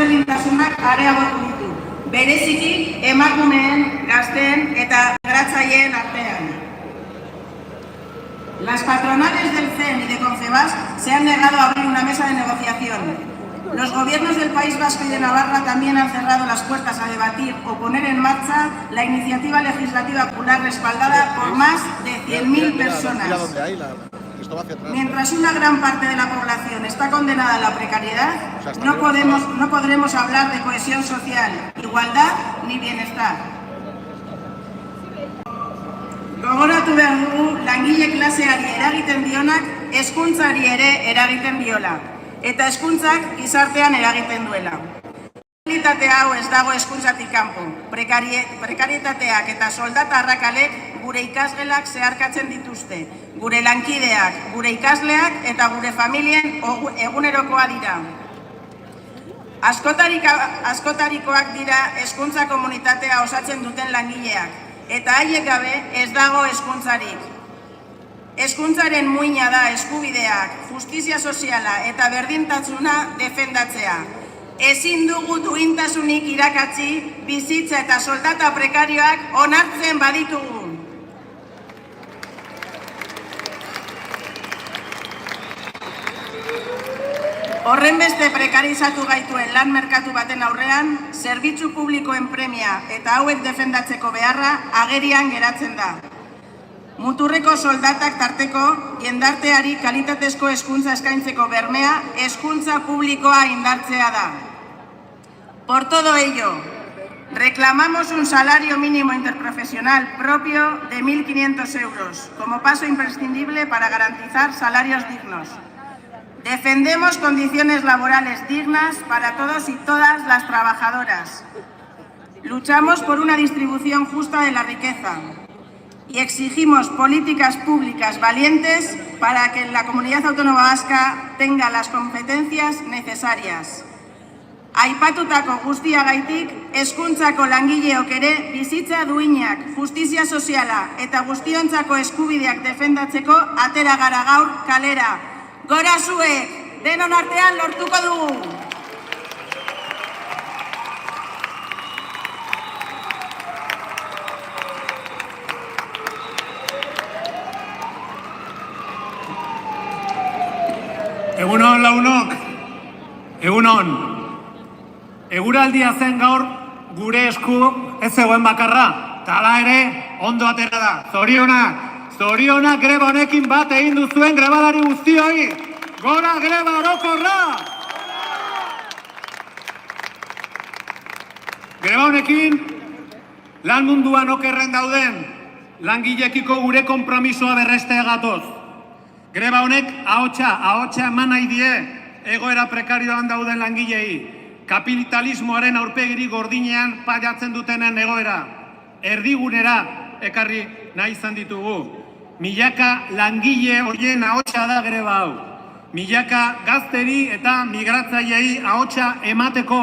desberdintasunak areagotu ditu, bereziki emakumeen, gazteen eta migratzaileen artean. Las patronales del CEN y de Confebask se han negado a abrir una mesa de negociación. Los gobiernos del País Vasco y de Navarra también han cerrado las puertas a debatir o poner en marcha la iniciativa legislativa popular respaldada por más de 100.000 personas. Mientras una gran parte de la población está condenada a la precariedad, no podremos hablar de cohesión social, igualdad ni bienestar. Gogoratu behar dugu langile klaseari eragiten dionak hezkuntzari ere eragiten diola, eta hezkuntzak gizartean eragiten duela. Prekarietatea hau ez dago hezkuntzatik kanpo. Prekarietateak eta soldata arrakalek gure ikasgelak zeharkatzen dituzte, gure lankideak, gure ikasleak eta gure familien egunerokoa dira. Askotarikoak dira hezkuntza komunitatea osatzen duten langileak, eta haiek gabe ez dago hezkuntzarik. Hezkuntzaren muina da eskubideak, justizia soziala eta berdintasuna defendatzea. Ezin dugu duintasunik irakatsi, bizitza eta soldata prekarioak onartzen baditugu. Horrenbeste prekarizatu gaituen lan merkatu baten aurrean, zerbitzu publikoen premia eta hauek defendatzeko beharra agerian geratzen da. Muturreko soldatak tarteko, jendarteari kalitatezko hezkuntza eskaintzeko bermea, hezkuntza publikoa indartzea da. Por todo ello, reclamamos un salario mínimo interprofesional propio de 1.500 euros, como paso imprescindible para garantizar salarios dignos. Defendemos condiciones laborales dignas para todos y todas las trabajadoras. Luchamos por una distribución justa de la riqueza y exigimos políticas públicas valientes para que la Comunidad Autónoma Vasca tenga las competencias necesarias. Aipatutako guztiagaitik, hezkuntzako langileok ere bizitza duinak, justizia soziala eta guztiontzako eskubideak defendatzeko atera gara gaur kalera. Gora zuek, denon artean lortuko dugu! Egunon launok, egunon. Eguraldia zen gaur gure esku ez zegoen bakarra, tala ere ondo atera da. Zorionak greba honekin bat egin duzuen grebalari guztioi. Gora greba orokorra! Greba honekin lan munduan okerren dauden langilekiko gure konpromisoa berrestea gatoz. Greba honek ahotsa eman nahi die egoera prekarioan dauden langilei. Kapitalismoaren aurpegiri gordinean paiatzen dutenen egoera. Erdigunera ekarri nahi izan ditugu. Milaka langile horien ahotsa da greba hau. Milaka gazteri eta migratzaileei ahotsa emateko,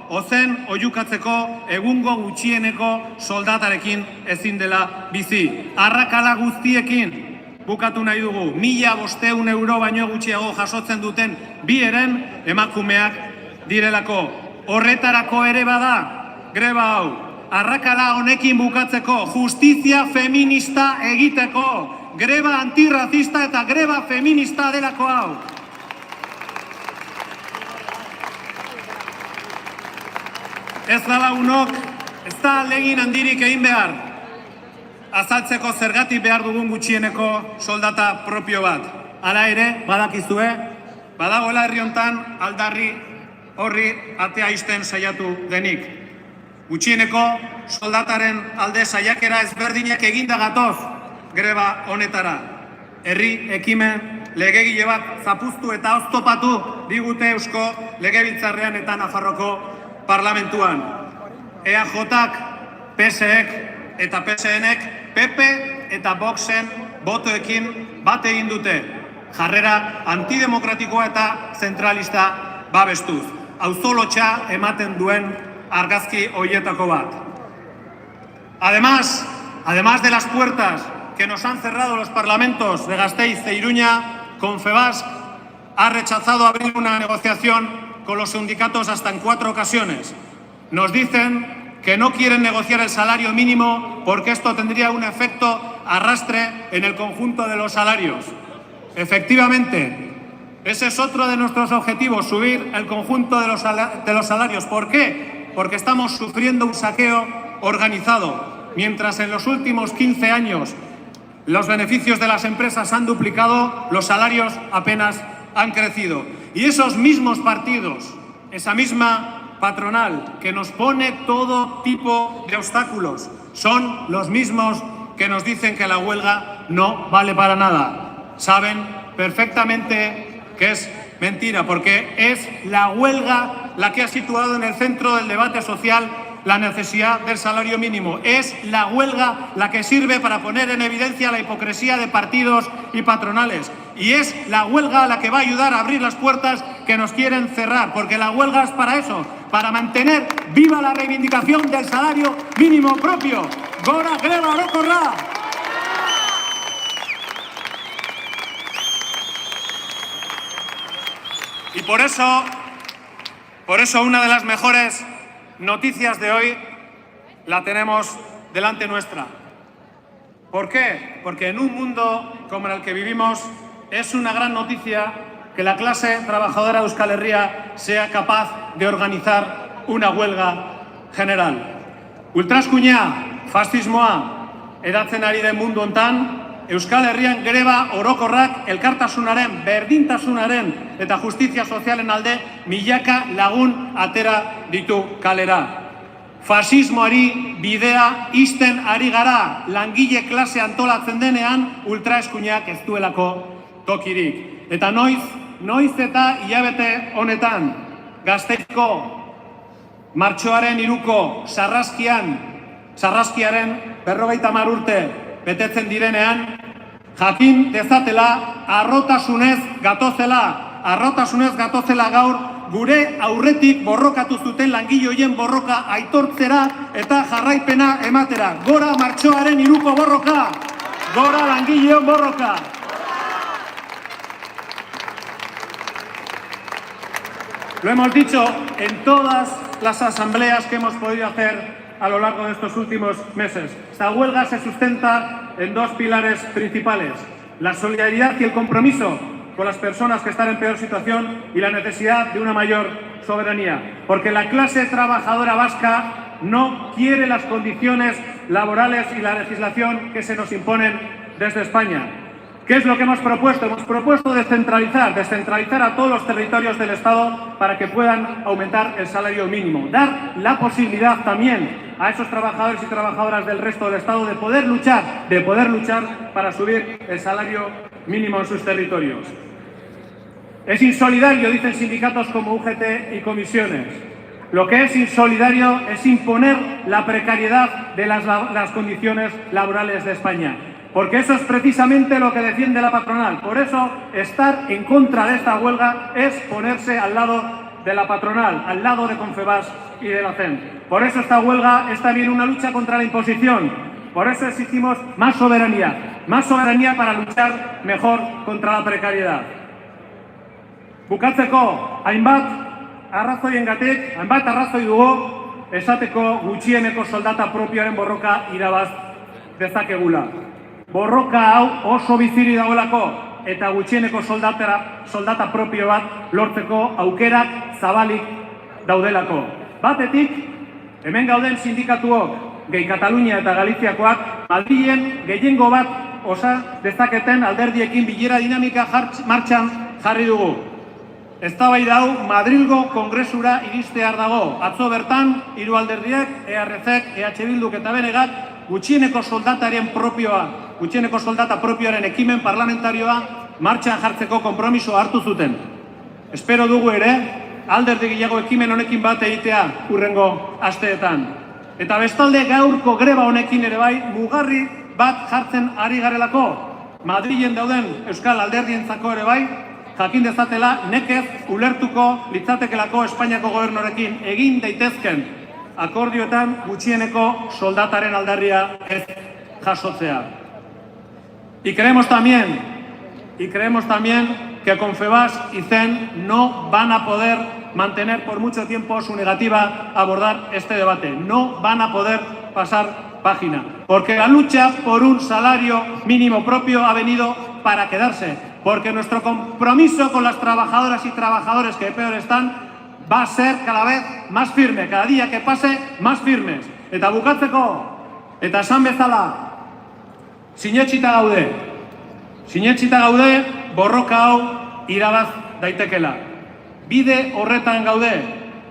ozen oihukatzeko egungo gutxieneko soldatarekin ezin dela bizi. Arrakala guztiekin bukatu nahi dugu. 1.500 euro baino gutxiago jasotzen duten bi eren emakumeak direlako. Horretarako ere bada greba hau. Arrakala honekin bukatzeko, justizia feminista egiteko, greba antirrazista eta greba feminista delako hau. Ez da launok, ez da ahalegin handirik egin behar. Azaltzeko zergatik behar dugun gutxieneko soldata propio bat. Hala ere, badakizue, badagoela herri hontan aldarri horri atea ixten saiatu denik. Gutxieneko soldataren alde saiakera ezberdinak eginda gatoz greba honetara. Herri ekimen legegile bat zapuztu eta oztopatu digute Eusko Legebiltzarrean eta Nafarroko Parlamentuan. EAJak, PSek eta PSNek PP eta Voxen botoekin bat egin dute. Jarrera antidemokratikoa eta zentralista babestuz. Auzolotxa ematen duen argazki horietako bat. Además de las puertas que nos han cerrado los parlamentos de Gasteiz e Iruña, Confebask ha rechazado abrir una negociación con los sindicatos hasta en 4 ocasiones. Nos dicen que no quieren negociar el salario mínimo porque esto tendría un efecto arrastre en el conjunto de los salarios. Efectivamente, ese es otro de nuestros objetivos, subir el conjunto de los salarios. ¿Por qué? Porque estamos sufriendo un saqueo organizado. Mientras en los últimos 15 años los beneficios de las empresas han duplicado, los salarios apenas han crecido. Y esos mismos partidos, esa misma patronal que nos pone todo tipo de obstáculos, son los mismos que nos dicen que la huelga no vale para nada. Saben perfectamente que es mentira, porque es la huelga la que ha situado en el centro del debate social la necesidad del salario mínimo. Es la huelga la que sirve para poner en evidencia la hipocresía de partidos y patronales. Y es la huelga la que va a ayudar a abrir las puertas que nos quieren cerrar, porque la huelga es para eso, para mantener viva la reivindicación del salario mínimo propio. Gora greba orokorra! Y por eso una de las mejores noticias de hoy la tenemos delante nuestra. ¿Por qué? Porque en un mundo como el que vivimos es una gran noticia que la clase trabajadora de Euskal Herria sea capaz de organizar una huelga general. Ultraskuña, fascismoa, edatzen ari den mundu hontan, Euskal Herrian greba orokorrak elkartasunaren, berdintasunaren eta justizia sozialen alde milaka lagun atera ditu kalera. Fasismoari bidea ixten ari gara, langile klase antolatzen denean ultraeskuinak ez duelako tokirik. Eta noiz eta hilabete honetan, Gasteizko martxoaren 3ko sarraskiaren 50 urte betetzen direnean, jakin dezatela arrotasunez gatozela gaur gure aurretik borrokatu zuten langile horien borroka aitortzera eta jarraipena ematera. Gora martxoaren 3ko borroka! Gora langileon borroka! Lo hemos dicho en todas las asambleas que hemos podido hacer a lo largo de estos últimos meses. Esta huelga se sustenta en 2 pilares principales: la solidaridad y el compromiso con las personas que están en peor situación y la necesidad de una mayor soberanía. Porque la clase trabajadora vasca no quiere las condiciones laborales y la legislación que se nos imponen desde España. ¿Qué es lo que hemos propuesto? Hemos propuesto descentralizar a todos los territorios del Estado para que puedan aumentar el salario mínimo. Dar la posibilidad también a esos trabajadores y trabajadoras del resto del Estado de poder luchar para subir el salario mínimo en sus territorios. Es insolidario, dicen sindicatos como UGT y comisiones. Lo que es insolidario es imponer la precariedad de las condiciones laborales de España. Porque eso es precisamente lo que defiende la patronal. Por eso, estar en contra de esta huelga es ponerse al lado de la patronal, al lado de Confebask y de la CEN. Por eso esta huelga es también una lucha contra la imposición. Por eso exigimos más soberanía para luchar mejor contra la precariedad. Bukatzeko, hainbat arrazoi dugu esateko gutxieneko soldata propioaren borroka irabaz dezakegula. Borroka hau oso biziri dagoelako eta gutxieneko soldata propio bat lortzeko aukerak zabalik daudelako. Batetik, hemen gauden sindikatuok, Gehi Katalunia eta Galiziakoak, Madrilen gehiengo bat osa dezaketen alderdiekin bilera dinamika martxan jarri dugu. Eztabaida hau Madrilgo kongresura iristear dago. Atzo bertan, 3 alderdiek, ERZ, EH Bilduk eta BNGak, gutxieneko soldata propioaren ekimen parlamentarioa martxan jartzeko konpromiso hartu zuten. Espero dugu ere, alderdi gehiago ekimen honekin bat egitea hurrengo asteetan. Eta bestalde gaurko greba honekin ere bai, mugarri bat jartzen ari garelako. Madrilen dauden euskal alderdientzako ere bai, jakin dezatela nekez ulertuko litzatekelako Espainiako gobernorekin egin daitezken akordioetan gutxieneko soldataren aldarria ez jasotzea. Y creemos también que Confebask y CEN no van a poder mantener por mucho tiempo su negativa a abordar este debate. No van a poder pasar página, porque la lucha por un salario mínimo propio ha venido para quedarse, porque nuestro compromiso con las trabajadoras y trabajadores que peor están va a ser cada vez más firme, cada día que pase más firmes. Eta bukatzeko, eta esan bezala, sinetsita gaude borroka hau irabaz daitekela. Bide horretan gaude,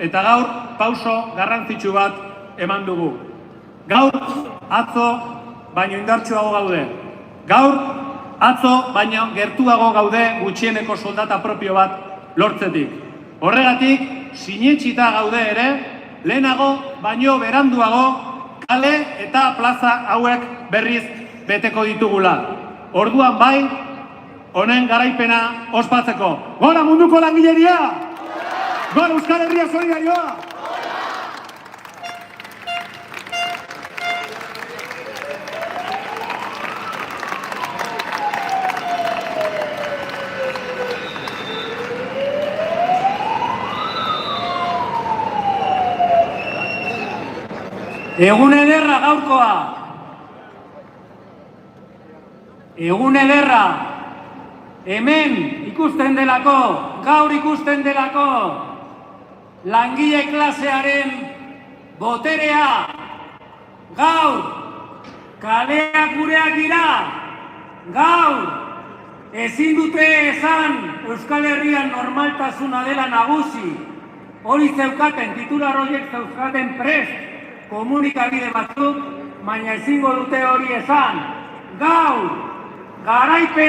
eta gaur pauso garrantzitsu bat eman dugu. Gaur atzo baino indartsuago gaude. Gaur atzo baino gertuago gaude gutxieneko soldata propio bat lortzetik. Horregatik, sinetsita gaude ere, lehenago baino beranduago kale eta plaza hauek berriz beteko ditugula. Orduan bai, honen garaipena ospatzeko. Gora munduko langileria! Gora Euskal Herria solidarioa! Egun ederra gaurkoa. Egun ederra. Hemen ikusten delako, gaur ikusten delako, langile klasearen boterea. Gaur, kaleak gureak dira. Gaur, ezin dute esan Euskal Herrian normaltasuna dela nagusi. Hori zeukaten, titular horiek zeukaten prest. Komunikabide batzuk, baina ezingo dute hori esan. Gaur, garaipen